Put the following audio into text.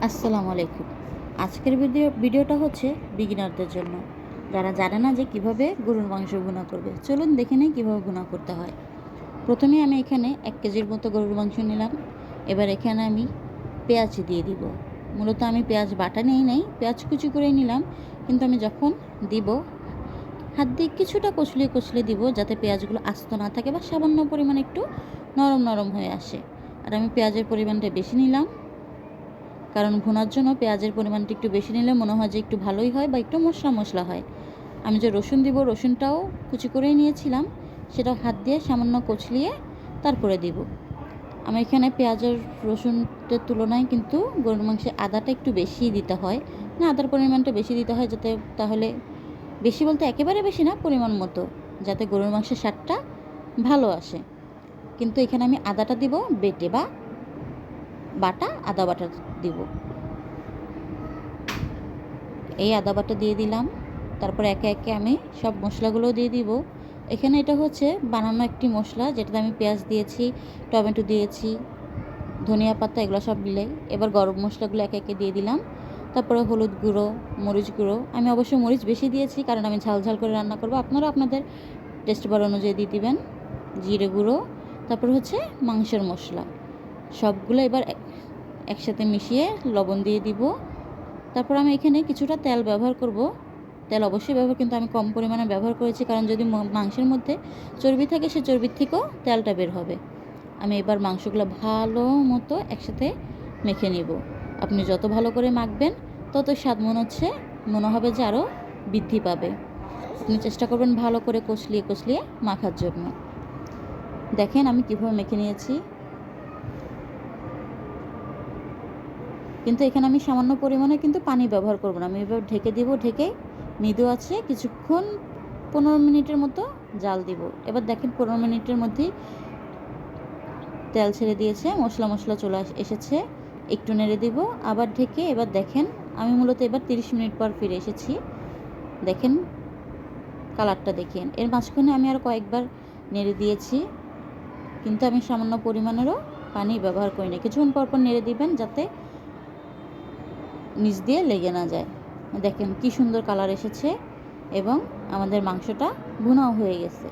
আসসালামু আলাইকুম। আজকের ভিডিওটা হচ্ছে বিগিনারদের জন্য, যারা জানে না যে কিভাবে গরুর মাংস ভুনা করবে। চলুন দেখে নিই কীভাবে ভুনা করতে হয়। প্রথমে আমি এখানে 1 কেজির মতো গরুর মাংস নিলাম। এবার এখানে আমি পেঁয়াজ দিয়ে দিব। মূলত আমি পেঁয়াজ বাটা নেই নাই, পেঁয়াজ কুচি করেই নিলাম। কিন্তু আমি যখন দিব, হাত দিয়ে কিছুটা কচলিয়ে কচলিয়ে দিব, যাতে পেঁয়াজগুলো আস্ত না থাকে বা সামান্য পরিমাণে একটু নরম নরম হয়ে আসে। আর আমি পেঁয়াজের পরিমাণটা বেশি নিলাম, কারণ ভুনার জন্য পেঁয়াজের পরিমাণটা একটু বেশি নিলে মনে হয় যে একটু ভালোই হয় বা একটু মশলা মশলা হয়। আমি যে রসুন দিব, রসুনটাও কুচি করেই নিয়েছিলাম, সেটাও হাত দিয়ে সামান্য কচলিয়ে তারপরে দিব। আমি এখানে পেঁয়াজের রসুনটার তুলনায় কিন্তু গরুর মাংসে আদাটা একটু বেশিই দিতে হয়, না আদার পরিমাণটা বেশি দিতে হয়, যাতে তাহলে বেশি বলতে একেবারে বেশি না, পরিমাণ মতো, যাতে গরুর মাংসের স্বাদটা ভালো আসে। কিন্তু এখানে আমি আদাটা দিব বেটে বা বাটা আদা বাটা দিব। এই আদা বাটা দিয়ে দিলাম। তারপর একে একে আমি সব মশলাগুলো দিয়ে দিব। এখানে এটা হচ্ছে বানানো একটি মশলা, যেটাতে আমি পেঁয়াজ দিয়েছি, টমেটো দিয়েছি, ধনিয়া পাতা, এগুলো সব মিলাই। এবার গরম মশলাগুলো একে একে দিয়ে দিলাম। তারপরে হলুদ গুঁড়ো, মরিচ গুঁড়ো, আমি অবশ্য মরিচ বেশি দিয়েছি কারণ আমি ঝাল ঝাল করে রান্না করবো, আপনারা আপনাদের টেস্ট বার অনুযায়ী দিয়ে দিবেন। জিরে গুঁড়ো, তারপর হচ্ছে মাংসের মশলা, সবগুলো এবার একসাথে মিশিয়ে লবণ দিয়ে দিব। তারপর আমি এখানে কিছুটা তেল ব্যবহার করব। তেল অবশ্যই ব্যবহার, কিন্তু আমি কম পরিমাণে ব্যবহার করেছি, কারণ যদি মাংসের মধ্যে চর্বি থাকে, সে চর্বির থেকেও তেলটা বের হবে। আমি এবার মাংসগুলো ভালো মতো একসাথে মেখে নেব। আপনি যত ভালো করে মাখবেন, তত স্বাদ মনে হবে যে আরও বৃদ্ধি পাবে। আপনি চেষ্টা করবেন ভালো করে কষলিয়ে কষলিয়ে মাখার জন্য। দেখেন আমি কীভাবে মেখে নিয়েছি। কিন্তু এখানে আমি সামান্য পরিমাণে কিন্তু পানি ব্যবহার করব না, আমি এবার ঢেকে দিব। ঢেকে মৃদু আছে কিছুক্ষণ 15 মিনিটের মতো জাল দিব। এবার দেখেন 15 মিনিটের মধ্যেই তেল ছেড়ে দিয়েছে, মশলা মশলা চলে এসেছে। একটু নেড়ে দিব, আবার ঢেকে। এবার দেখেন আমি মূলত এবার 30 মিনিট পর ফিরে এসেছি। দেখেন কালারটা দেখেন। এর মাঝখানে আমি আর কয়েকবার নেড়ে দিয়েছি, কিন্তু আমি সামান্য পরিমাণেরও পানি ব্যবহার করি না। কিছুক্ষণ পর পর নেড়ে দিবেন, যাতে নিচ দিয়ে লেগে না যায়। দেখেন কি সুন্দর কালার এসেছে এবং আমাদের মাংসটা ভুনাও হয়ে গেছে।